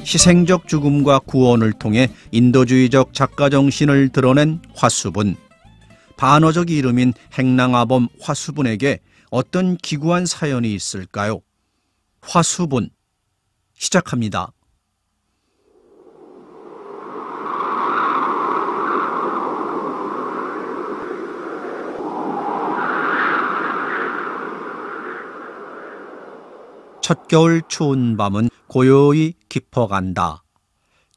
희생적 죽음과 구원을 통해 인도주의적 작가 정신을 드러낸 화수분. 반어적 이름인 행랑아범 화수분에게 어떤 기구한 사연이 있을까요? 화수분, 시작합니다. 첫겨울 추운 밤은 고요히 깊어간다.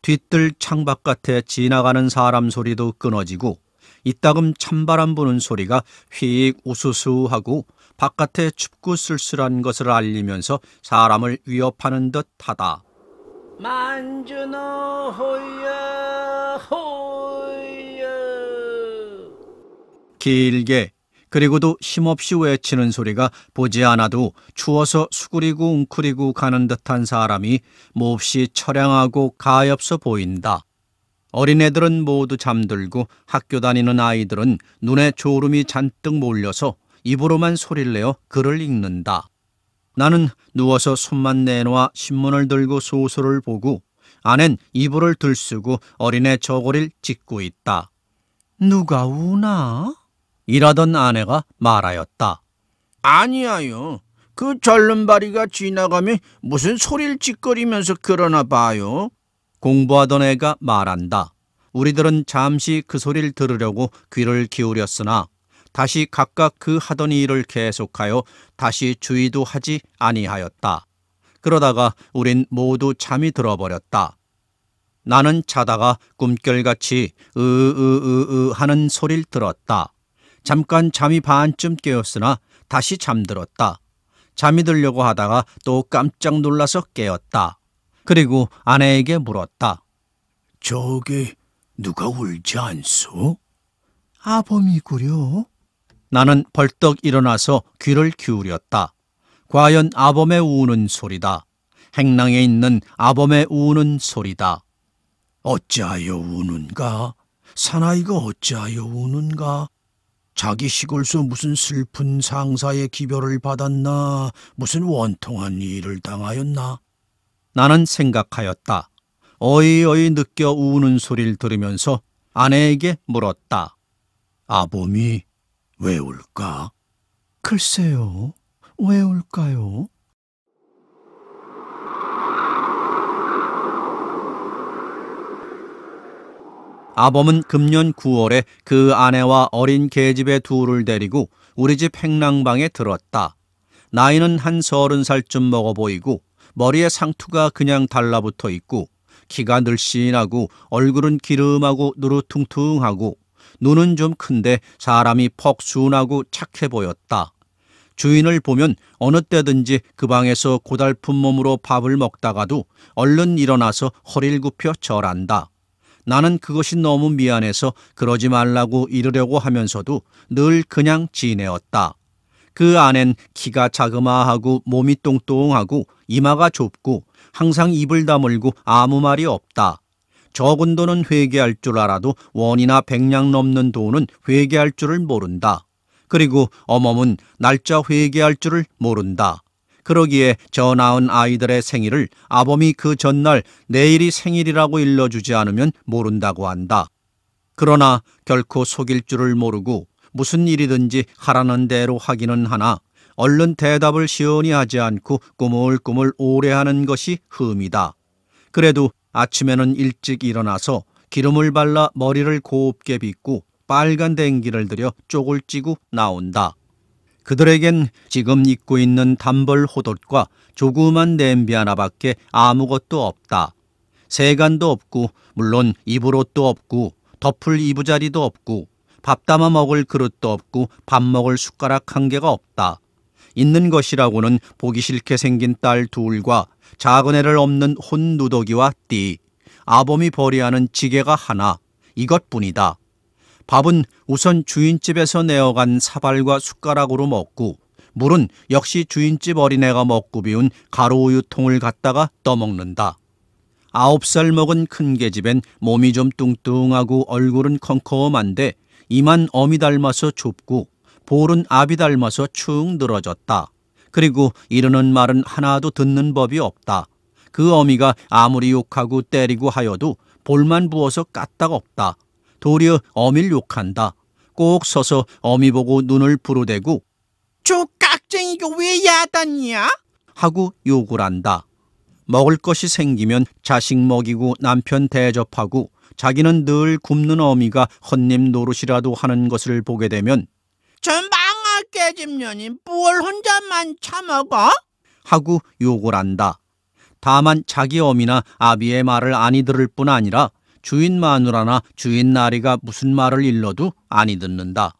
뒤뜰 창바깥에 지나가는 사람 소리도 끊어지고 이따금 찬바람 부는 소리가 휙 우수수하고 바깥에 춥고 쓸쓸한 것을 알리면서 사람을 위협하는 듯하다. 만주노 호야 호야. 길게 그리고도 힘없이 외치는 소리가 보지 않아도 추워서 수그리고 웅크리고 가는 듯한 사람이 몹시 처량하고 가엾어 보인다. 어린애들은 모두 잠들고 학교 다니는 아이들은 눈에 졸음이 잔뜩 몰려서 입으로만 소리를 내어 글을 읽는다. 나는 누워서 손만 내놓아 신문을 들고 소설을 보고 안엔 이불을 들쓰고 어린애 저고리를 찢고 있다. 누가 우나? 일하던 아내가 말하였다. 아니야요. 그 절름발이가 지나가면 무슨 소리를 찌꺼리면서 그러나 봐요. 공부하던 애가 말한다. 우리들은 잠시 그 소리를 들으려고 귀를 기울였으나 다시 각각 그 하던 일을 계속하여 다시 주의도 하지 아니하였다. 그러다가 우린 모두 잠이 들어버렸다. 나는 자다가 꿈결같이 으으으으 하는 소리를 들었다. 잠깐 잠이 반쯤 깨었으나 다시 잠들었다. 잠이 들려고 하다가 또 깜짝 놀라서 깨었다. 그리고 아내에게 물었다. 저기 누가 울지 않소? 아범이구려. 나는 벌떡 일어나서 귀를 기울였다. 과연 아범의 우는 소리다. 행랑에 있는 아범의 우는 소리다. 어찌하여 우는가? 사나이가 어찌하여 우는가? 자기 시골서 무슨 슬픈 상사의 기별을 받았나? 무슨 원통한 일을 당하였나? 나는 생각하였다. 어이어이 느껴 우는 소리를 들으면서 아내에게 물었다. 아범이 왜 울까? 글쎄요, 왜 울까요? 아범은 금년 9월에 그 아내와 어린 계집애 둘을 데리고 우리 집 행랑방에 들었다. 나이는 한 30살쯤 먹어 보이고 머리에 상투가 그냥 달라붙어 있고 키가 늘씬하고 얼굴은 기름하고 누르퉁퉁하고 눈은 좀 큰데 사람이 퍽 순하고 착해 보였다. 주인을 보면 어느 때든지 그 방에서 고달픈 몸으로 밥을 먹다가도 얼른 일어나서 허리를 굽혀 절한다. 나는 그것이 너무 미안해서 그러지 말라고 이르려고 하면서도 늘 그냥 지내었다. 그 안엔 키가 자그마하고 몸이 똥똥하고 이마가 좁고 항상 입을 다물고 아무 말이 없다. 적은 돈은 회개할 줄 알아도 원이나 100냥 넘는 돈은 회개할 줄을 모른다. 그리고 어멈은 날짜 회개할 줄을 모른다. 그러기에 저 낳은 아이들의 생일을 아범이 그 전날 내일이 생일이라고 일러주지 않으면 모른다고 한다. 그러나 결코 속일 줄을 모르고 무슨 일이든지 하라는 대로 하기는 하나 얼른 대답을 시원히 하지 않고 꾸물꾸물 오래 하는 것이 흠이다. 그래도 아침에는 일찍 일어나서 기름을 발라 머리를 곱게 빗고 빨간 댕기를 들여 쪽을 찌고 나온다. 그들에겐 지금 입고 있는 단벌 호옷과 조그만 냄비 하나밖에 아무것도 없다. 세간도 없고 물론 입을 옷도 없고 덮을 이부자리도 없고 밥 담아 먹을 그릇도 없고 밥 먹을 숟가락 한 개가 없다. 있는 것이라고는 보기 싫게 생긴 딸 둘과 작은 애를 없는 혼 누더기와 띠, 아범이 벌이하는 지게가 하나, 이것뿐이다. 밥은 우선 주인집에서 내어간 사발과 숟가락으로 먹고 물은 역시 주인집 어린애가 먹고 비운 가루우유통을 갖다가 떠먹는다. 9살 먹은 큰 계집엔 몸이 좀 뚱뚱하고 얼굴은 컴컴한데 이만 어미 닮아서 좁고 볼은 아비 닮아서 축 늘어졌다. 그리고 이르는 말은 하나도 듣는 법이 없다. 그 어미가 아무리 욕하고 때리고 하여도 볼만 부어서 까딱 없다. 도리어 어미를 욕한다. 꼭 서서 어미 보고 눈을 부르대고 저 깍쟁이가 왜 야단이야? 하고 욕을 한다. 먹을 것이 생기면 자식 먹이고 남편 대접하고 자기는 늘 굶는 어미가 헛입 노릇이라도 하는 것을 보게 되면 저 망할 깨집년이 뭘 혼자만 처먹어? 하고 욕을 한다. 다만 자기 어미나 아비의 말을 아니 들을 뿐 아니라 주인 마누라나 주인 나리가 무슨 말을 일러도 아니 듣는다.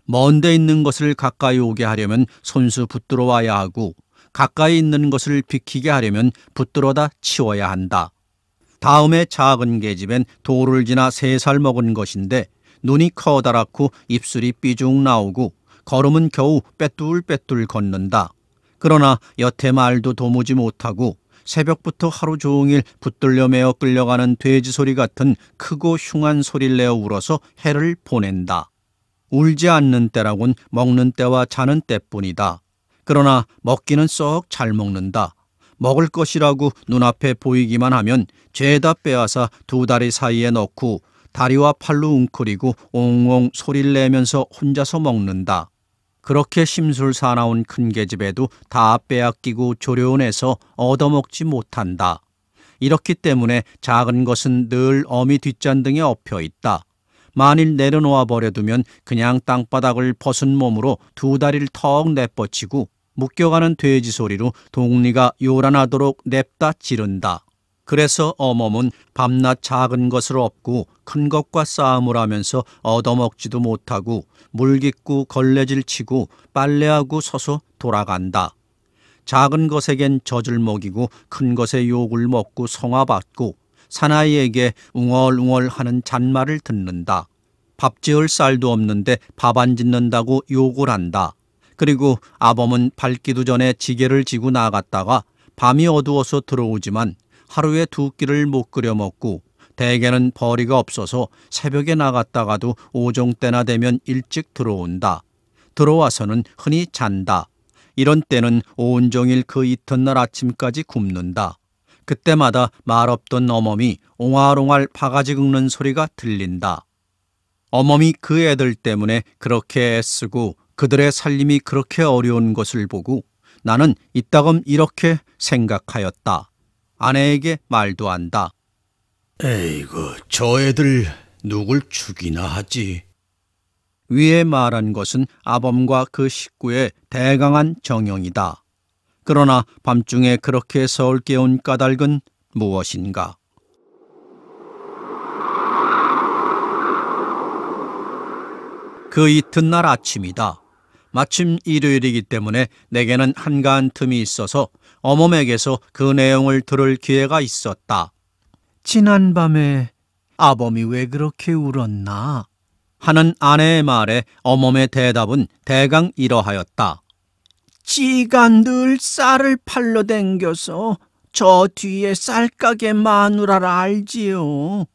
먼 데 있는 것을 가까이 오게 하려면 손수 붙들어 와야 하고 가까이 있는 것을 비키게 하려면 붙들어다 치워야 한다. 다음에 작은 계집엔 돌을 지나 3살 먹은 것인데 눈이 커다랗고 입술이 삐죽 나오고 걸음은 겨우 빼뚤빼뚤 걷는다. 그러나 여태 말도 도무지 못하고 새벽부터 하루 종일 붙들려 매어 끌려가는 돼지 소리 같은 크고 흉한 소리를 내어 울어서 해를 보낸다. 울지 않는 때라곤 먹는 때와 자는 때뿐이다. 그러나 먹기는 썩 잘 먹는다. 먹을 것이라고 눈앞에 보이기만 하면 죄다 빼앗아 2 다리 사이에 넣고 다리와 팔로 웅크리고 옹옹 소리를 내면서 혼자서 먹는다. 그렇게 심술 사나운 큰 계집에도 다 빼앗기고 조려내서 얻어먹지 못한다. 이렇기 때문에 작은 것은 늘 어미 뒷잔등에 엎여 있다. 만일 내려놓아 버려두면 그냥 땅바닥을 벗은 몸으로 2 다리를 턱 내뻗치고 묶여가는 돼지 소리로 동리가 요란하도록 냅다 지른다. 그래서 어멈은 밤낮 작은 것을 업고 큰 것과 싸움을 하면서 얻어먹지도 못하고 물깃고 걸레질 치고 빨래하고 서서 돌아간다. 작은 것에겐 젖을 먹이고 큰 것의 욕을 먹고 성화받고 사나이에게 웅얼웅얼 하는 잔말을 듣는다. 밥 지을 쌀도 없는데 밥 안 짓는다고 욕을 한다. 그리고 아범은 밝기도 전에 지게를 지고 나갔다가 밤이 어두워서 들어오지만 하루에 2끼를 못 끓여 먹고 대개는 벌이가 없어서 새벽에 나갔다가도 오종 때나 되면 일찍 들어온다. 들어와서는 흔히 잔다. 이런 때는 온종일 그 이튿날 아침까지 굶는다. 그때마다 말없던 어멈이 옹알옹알 바가지 긁는 소리가 들린다. 어멈이 그 애들 때문에 그렇게 애쓰고 그들의 살림이 그렇게 어려운 것을 보고 나는 이따금 이렇게 생각하였다. 아내에게 말도 한다. 에이구, 저 애들 누굴 죽이나 하지. 위에 말한 것은 아범과 그 식구의 대강한 정형이다. 그러나 밤중에 그렇게 서울 깨운 까닭은 무엇인가? 그 이튿날 아침이다. 마침 일요일이기 때문에 내게는 한가한 틈이 있어서 어멈에게서 그 내용을 들을 기회가 있었다. 지난밤에 아범이 왜 그렇게 울었나? 하는 아내의 말에 어멈의 대답은 대강 이러하였다. 지가 늘 쌀을 팔러 댕겨서 저 뒤에 쌀가게 마누라를 알지요.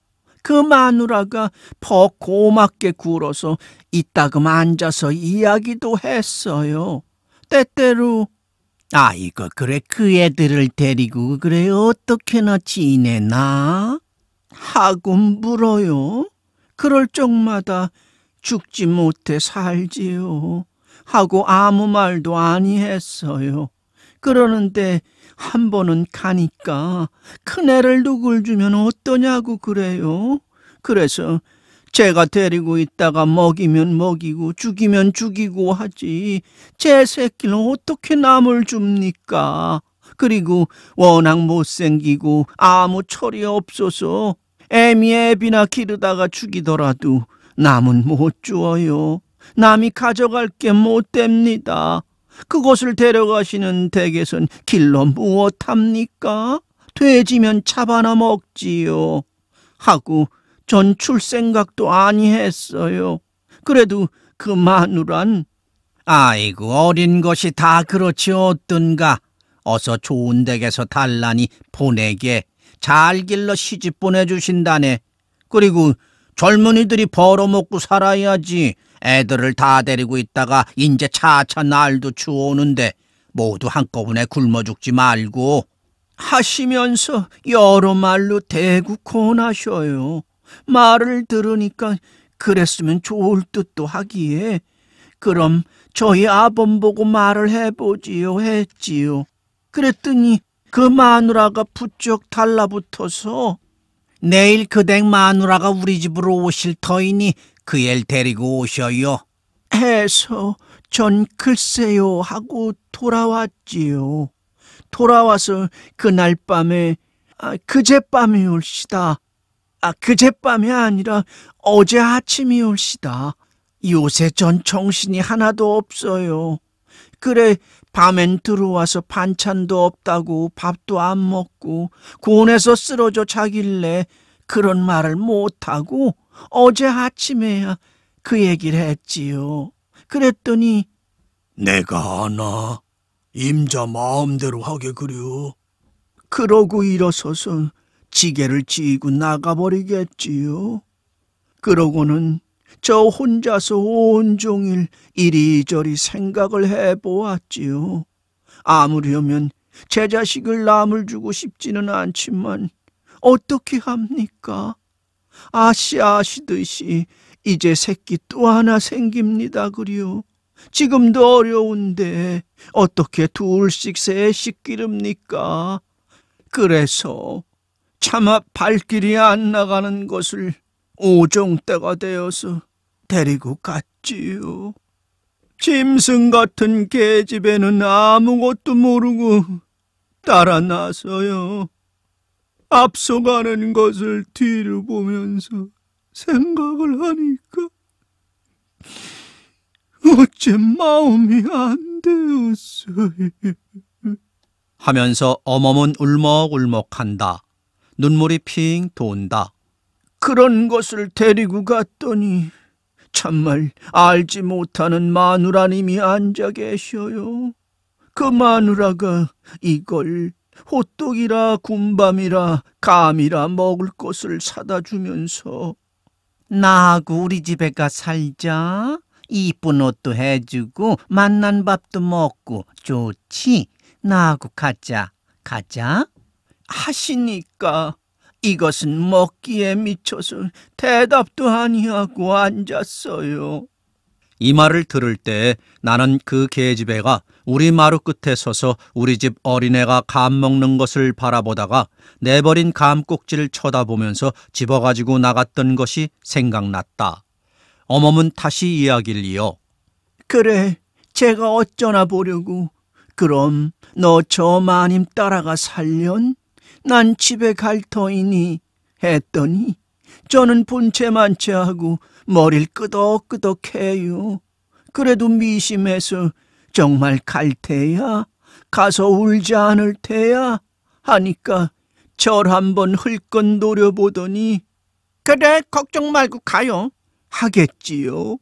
그 마누라가 퍽 고맙게 굴어서 이따금 앉아서 이야기도 했어요. 때때로 아이고 그래 그 애들을 데리고 그래 어떻게나 지내나? 하고 물어요. 그럴 적마다 죽지 못해 살지요. 하고 아무 말도 아니했어요. 그러는데 한 번은 가니까 큰애를 누굴 주면 어떠냐고 그래요. 그래서 제가 데리고 있다가 먹이면 먹이고 죽이면 죽이고 하지 제 새끼는 어떻게 남을 줍니까? 그리고 워낙 못생기고 아무 철이 없어서 애미 애비나 기르다가 죽이더라도 남은 못 주어요. 남이 가져갈 게 못 됩니다. 그곳을 데려가시는 댁에선 길러 무엇합니까? 돼지면 잡아나 먹지요. 하고 전 출 생각도 아니했어요. 그래도 그 마누란 아이고 어린 것이 다 그렇지 어떤가. 어서 좋은 댁에서 달라니 보내게 잘 길러 시집 보내주신다네. 그리고 젊은이들이 벌어먹고 살아야지. 애들을 다 데리고 있다가 인제 차차 날도 추워오는데 모두 한꺼번에 굶어 죽지 말고 하시면서 여러 말로 대구 권하셔요. 말을 들으니까 그랬으면 좋을 듯도 하기에 그럼 저희 아범 보고 말을 해보지요 했지요. 그랬더니 그 마누라가 부쩍 달라붙어서 내일 그댁 마누라가 우리 집으로 오실 터이니 그 애를 데리고 오셔요 해서 전 글쎄요 하고 돌아왔지요. 돌아와서 그날 밤에 그젯밤이 올시다. 그젯밤이 아니라 어제 아침이 올시다. 요새 전 정신이 하나도 없어요. 그래 밤엔 들어와서 반찬도 없다고 밥도 안 먹고 곤에서 쓰러져 자길래 그런 말을 못하고 어제 아침에야 그 얘기를 했지요. 그랬더니 내가 아나 임자 마음대로 하게 그려. 그러고 일어서서 지게를 쥐고 나가버리겠지요. 그러고는 저 혼자서 온종일 이리저리 생각을 해보았지요. 아무려면 제 자식을 남을 주고 싶지는 않지만 어떻게 합니까? 아시듯이 이제 새끼 또 하나 생깁니다 그려. 지금도 어려운데 어떻게 둘씩 셋씩 기릅니까? 그래서 차마 발길이 안 나가는 것을 오종때가 되어서 데리고 갔지요. 짐승 같은 계집애는 아무것도 모르고 따라 나서요. 앞서가는 것을 뒤로 보면서 생각을 하니까 어째 마음이 안 되었어요. 하면서 어멈은 울먹울먹한다. 눈물이 핑 돈다. 그런 것을 데리고 갔더니 참말 알지 못하는 마누라님이 앉아 계셔요. 그 마누라가 이걸 호떡이라 군밤이라 감이라 먹을 것을 사다 주면서 나하고 우리 집에 가 살자. 이쁜 옷도 해주고 맛난 밥도 먹고 좋지. 나하고 가자 하시니까 이것은 먹기에 미쳐서 대답도 아니하고 앉았어요. 이 말을 들을 때 나는 그 계집애가 우리 마루 끝에 서서 우리 집 어린애가 감 먹는 것을 바라보다가 내버린 감 꼭지를 쳐다보면서 집어가지고 나갔던 것이 생각났다. 어멈은 다시 이야기를 이어 그래, 제가 어쩌나 보려고. 그럼 너 저 마님 따라가 살련? 난 집에 갈 터이니 했더니 저는 본체만체 하고 머리를 끄덕끄덕 해요. 그래도 미심해서 정말 갈 테야? 가서 울지 않을 테야? 하니까 절 한번 흘끗 노려보더니 그래 걱정 말고 가요 하겠지요.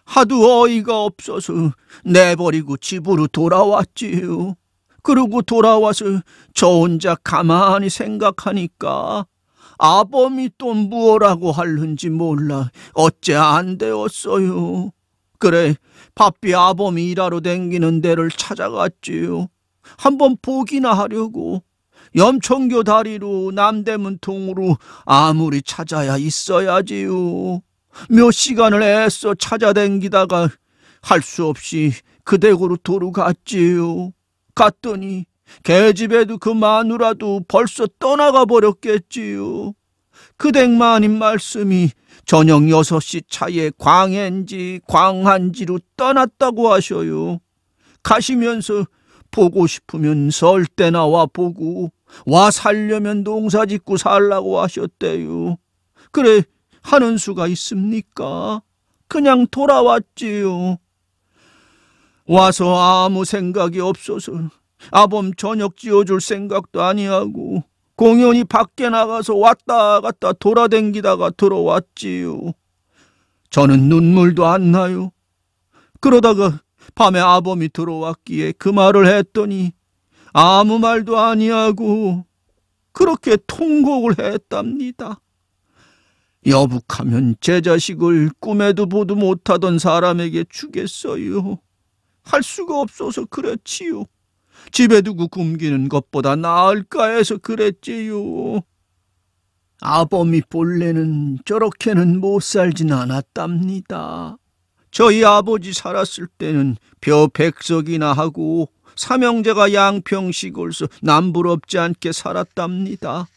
하도 어이가 없어서 내버리고 집으로 돌아왔지요. 그러고 돌아와서 저 혼자 가만히 생각하니까 아범이 또 무엇라고 할는지 몰라 어째 안 되었어요. 그래 바삐 아범이 일하러 댕기는 데를 찾아갔지요. 한번 보기나 하려고. 염천교 다리로 남대문 통으로 아무리 찾아야 있어야지요. 몇 시간을 애써 찾아댕기다가 할 수 없이 그 댁으로 도로 갔지요. 갔더니 계집애도 그 마누라도 벌써 떠나가 버렸겠지요. 그 댁 마님 말씀이 저녁 6시 차에 광해인지 광한지로 떠났다고 하셔요. 가시면서 보고 싶으면 설 때 나와 보고 와 살려면 농사 짓고 살라고 하셨대요. 그래 하는 수가 있습니까? 그냥 돌아왔지요. 와서 아무 생각이 없어서 아범 저녁 지어줄 생각도 아니하고 공연히 밖에 나가서 왔다 갔다 돌아댕기다가 들어왔지요. 저는 눈물도 안 나요. 그러다가 밤에 아범이 들어왔기에 그 말을 했더니 아무 말도 아니하고 그렇게 통곡을 했답니다. 여북하면 제 자식을 꿈에도 보도 못하던 사람에게 주겠어요. 할 수가 없어서 그렇지요. 집에 두고 굶기는 것보다 나을까 해서 그랬지요. 아범이 본래는 저렇게는 못 살진 않았답니다. 저희 아버지 살았을 때는 벼 100석이나 하고 삼형제가 양평시골서 남부럽지 않게 살았답니다.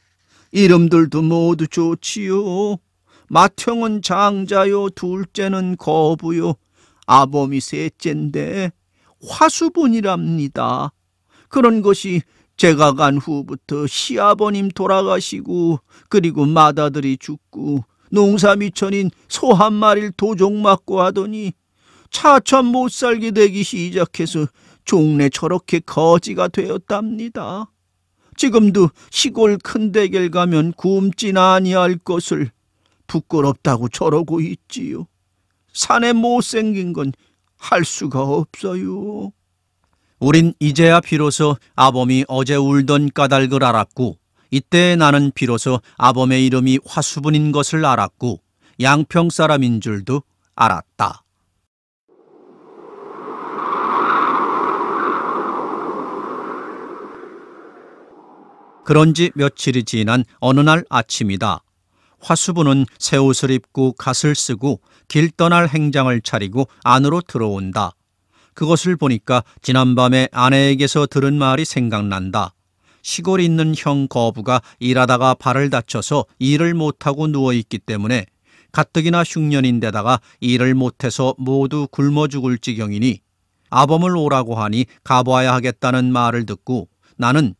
이름들도 모두 좋지요. 맏형은 장자요, 둘째는 거부요, 아범이 셋째인데 화수분이랍니다. 그런 것이 제가 간 후부터 시아버님 돌아가시고 그리고 맏아들이 죽고 농사미천인 소 한 마리를 도적 맞고 하더니 차츰 못 살게 되기 시작해서 종래 저렇게 거지가 되었답니다. 지금도 시골 큰 대길 가면 굶진 아니할 것을 부끄럽다고 저러고 있지요. 산에 못생긴 건 할 수가 없어요. 우린 이제야 비로소 아범이 어제 울던 까닭을 알았고, 이때 나는 비로소 아범의 이름이 화수분인 것을 알았고 양평 사람인 줄도 알았다. 그런지 며칠이 지난 어느 날 아침이다. 화수분은 새 옷을 입고 갓을 쓰고 길 떠날 행장을 차리고 안으로 들어온다. 그것을 보니까 지난밤에 아내에게서 들은 말이 생각난다. 시골에 있는 형 거부가 일하다가 발을 다쳐서 일을 못하고 누워있기 때문에 가뜩이나 흉년인데다가 일을 못해서 모두 굶어 죽을 지경이니 아범을 오라고 하니 가봐야 하겠다는 말을 듣고 나는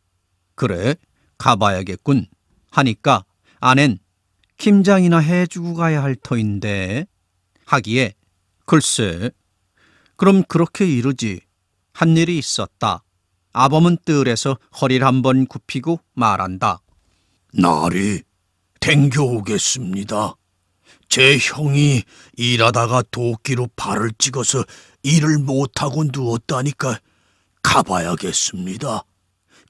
그래 가봐야겠군 하니까 아낸 김장이나 해주고 가야 할 터인데 하기에 글쎄 그럼 그렇게 이르지. 한 일이 있었다. 아범은 뜰에서 허리를 한번 굽히고 말한다. 날이 댕겨오겠습니다. 제 형이 일하다가 도끼로 발을 찍어서 일을 못하고 누웠다니까 가봐야겠습니다.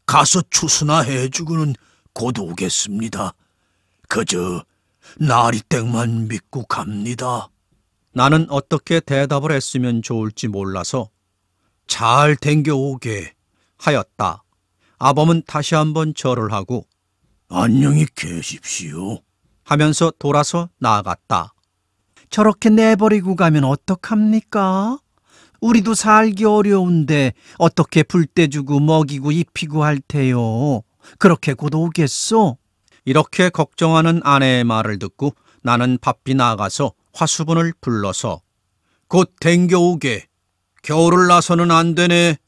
가서 추수나 해주고는 곧 오겠습니다. 그저 나리땡만 믿고 갑니다. 나는 어떻게 대답을 했으면 좋을지 몰라서 잘 댕겨오게 하였다. 아범은 다시 한번 절을 하고 안녕히 계십시오 하면서 돌아서 나아갔다. 저렇게 내버리고 가면 어떡합니까? 우리도 살기 어려운데 어떻게 불 때 주고 먹이고 입히고 할 테요. 그렇게 곧 오겠소? 이렇게 걱정하는 아내의 말을 듣고 나는 바삐 나가서 화수분을 불러서 곧 댕겨오게 겨울을 나서는 안 되네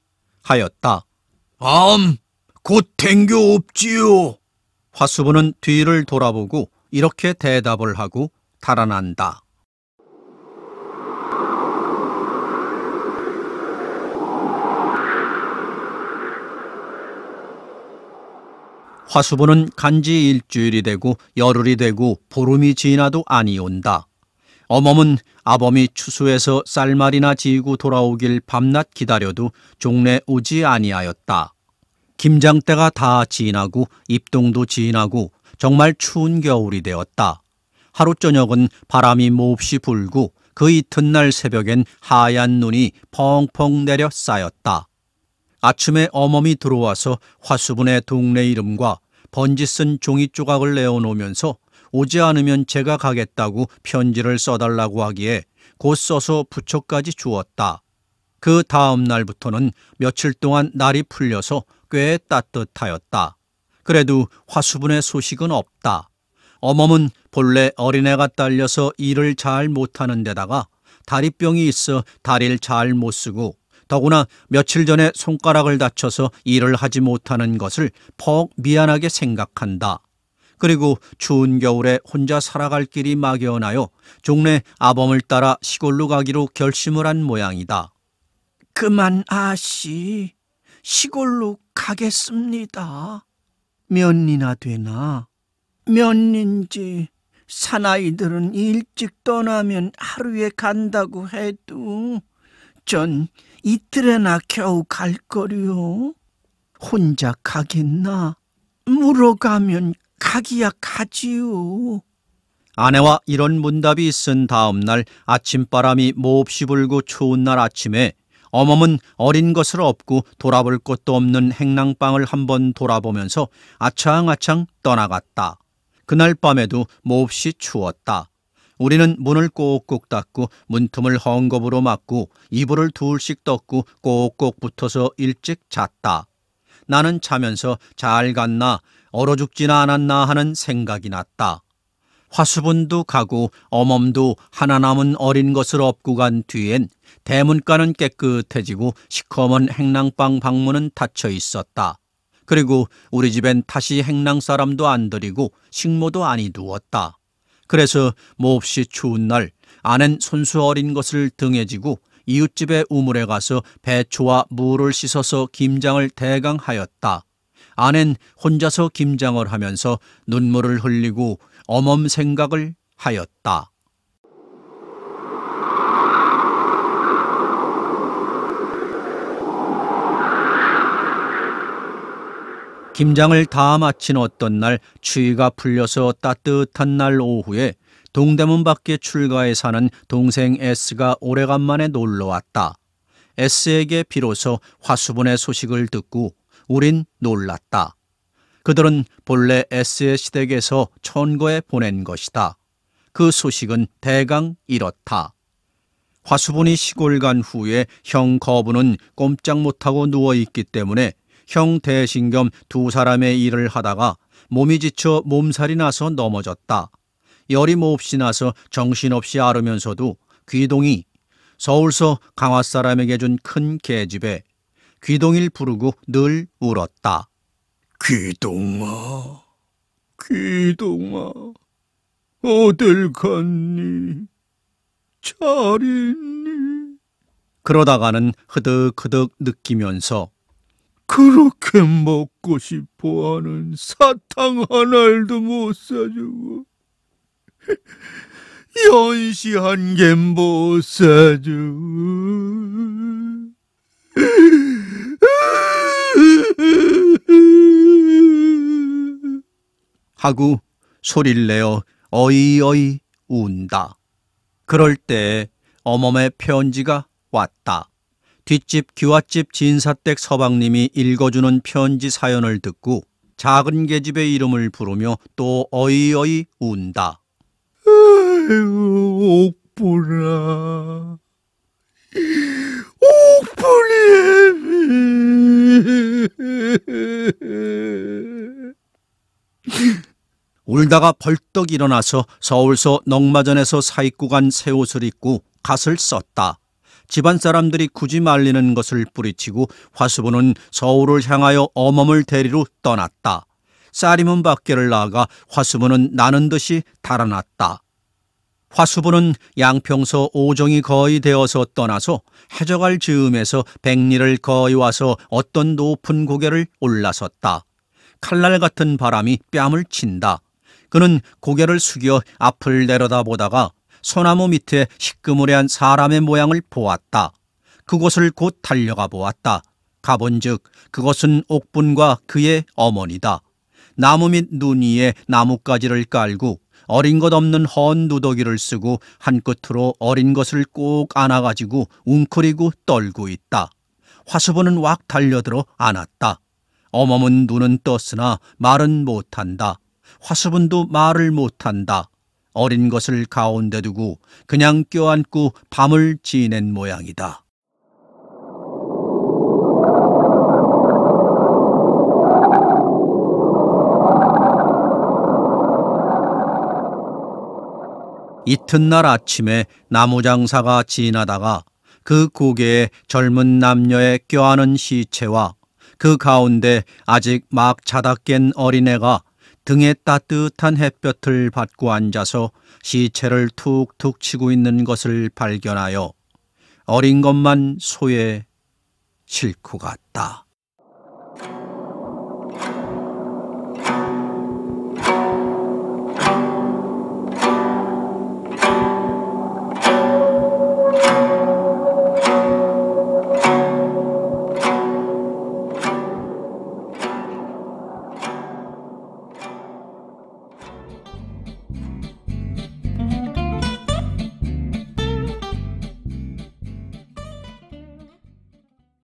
하였다. 곧 댕겨옵지요. 화수분은 뒤를 돌아보고 이렇게 대답을 하고 달아난다. 화수분은 간지 일주일이 되고 열흘이 되고 보름이 지나도 아니 온다. 어멈은 아범이 추수해서 쌀말이나 지고 돌아오길 밤낮 기다려도 종래 오지 아니하였다. 김장 때가 다 지나고 입동도 지나고 정말 추운 겨울이 되었다. 하루 저녁은 바람이 몹시 불고 그 이튿날 새벽엔 하얀 눈이 펑펑 내려 쌓였다. 아침에 어멈이 들어와서 화수분의 동네 이름과 번지 쓴 종이 조각을 내어놓으면서 오지 않으면 제가 가겠다고 편지를 써달라고 하기에 곧 써서 부처까지 주었다. 그 다음 날부터는 며칠 동안 날이 풀려서 꽤 따뜻하였다. 그래도 화수분의 소식은 없다. 어멈은 본래 어린애가 딸려서 일을 잘 못하는 데다가 다리병이 있어 다리를 잘 못 쓰고 더구나 며칠 전에 손가락을 다쳐서 일을 하지 못하는 것을 퍽 미안하게 생각한다. 그리고 추운 겨울에 혼자 살아갈 길이 막연하여 종래 아범을 따라 시골로 가기로 결심을 한 모양이다. 그만 아씨, 시골로 가겠습니다. 몇 니나 되나? 몇 년인지 사나이들은 일찍 떠나면 하루에 간다고 해도 전 이틀에나 겨우 갈 거리요. 혼자 가겠나? 물어가면 가기야 가지요. 아내와 이런 문답이 있은 다음 날 아침바람이 몹시 불고 추운 날 아침에 어멈은 어린 것을 업고 돌아볼 곳도 없는 행랑방을 한번 돌아보면서 아창아창 떠나갔다. 그날 밤에도 몹시 추웠다. 우리는 문을 꼭꼭 닫고 문틈을 헝겊으로 막고 이불을 둘씩 덮고 꼭꼭 붙어서 일찍 잤다. 나는 자면서 잘 갔나 얼어 죽지나 않았나 하는 생각이 났다. 화수분도 가고 어멈도 하나 남은 어린 것을 업고 간 뒤엔 대문가는 깨끗해지고 시커먼 행랑방 방문은 닫혀 있었다. 그리고 우리 집엔 다시 행랑 사람도 안 들이고 식모도 안 이두었다. 그래서 몹시 추운 날 아낸 손수 어린 것을 등에 지고 이웃집의 우물에 가서 배추와 무를 씻어서 김장을 대강 하였다. 아낸 혼자서 김장을 하면서 눈물을 흘리고 어멈 생각을 하였다. 김장을 다 마친 어떤 날 추위가 풀려서 따뜻한 날 오후에 동대문 밖에 출가해 사는 동생 S가 오래간만에 놀러왔다. S에게 비로소 화수분의 소식을 듣고 우린 놀랐다. 그들은 본래 S의 시댁에서 천거에 보낸 것이다. 그 소식은 대강 이렇다. 화수분이 시골 간 후에 형 거부는 꼼짝 못하고 누워있기 때문에 형 대신 겸 두 사람의 일을 하다가 몸이 지쳐 몸살이 나서 넘어졌다. 열이 몹시 나서 정신없이 앓으면서도 귀동이 서울서 강화 사람에게 준 큰 계집에 귀동이를 부르고 늘 울었다. 귀동아, 귀동아, 어딜 갔니? 잘 있니? 그러다가는 흐득흐득 느끼면서 그렇게 먹고 싶어하는 사탕 하나도 못 사주고 연시 한 개 못 사주고 하고 소리를 내어 어이어이 운다. 그럴 때 어멈의 편지가 왔다. 뒷집 귀갓집 진사댁 서방님이 읽어주는 편지 사연을 듣고 작은 계집의 이름을 부르며 또 어이어이 운다. 아이고, 옥분아, 옥분이. 울다가 벌떡 일어나서 서울서 넉마전에서 사입고 간 새 옷을 입고 갓을 썼다. 집안 사람들이 굳이 말리는 것을 뿌리치고 화수분은 서울을 향하여 어멈을 데리러 떠났다. 쌀이문 밖에를 나가 화수분은 나는 듯이 달아났다. 화수분은 양평서 오정이 거의 되어서 떠나서 해져갈 즈음에서 백리를 거의 와서 어떤 높은 고개를 올라섰다. 칼날 같은 바람이 뺨을 친다. 그는 고개를 숙여 앞을 내려다보다가 소나무 밑에 시꺼머리한 사람의 모양을 보았다. 그곳을 곧 달려가 보았다. 가본즉 그것은 옥분과 그의 어머니다. 나무 밑 눈 위에 나뭇가지를 깔고 어린 것 없는 헌 누더기를 쓰고 한 끝으로 어린 것을 꼭 안아가지고 웅크리고 떨고 있다. 화수분은 왁 달려들어 안았다. 어멈은 눈은 떴으나 말은 못한다. 화수분도 말을 못한다. 어린 것을 가운데 두고 그냥 껴안고 밤을 지낸 모양이다. 이튿날 아침에 나무장사가 지나다가 그 고개에 젊은 남녀의 껴안은 시체와 그 가운데 아직 막 자다 깬 어린애가 등에 따뜻한 햇볕을 받고 앉아서 시체를 툭툭 치고 있는 것을 발견하여 어린 것만 소에 싣고 갔다.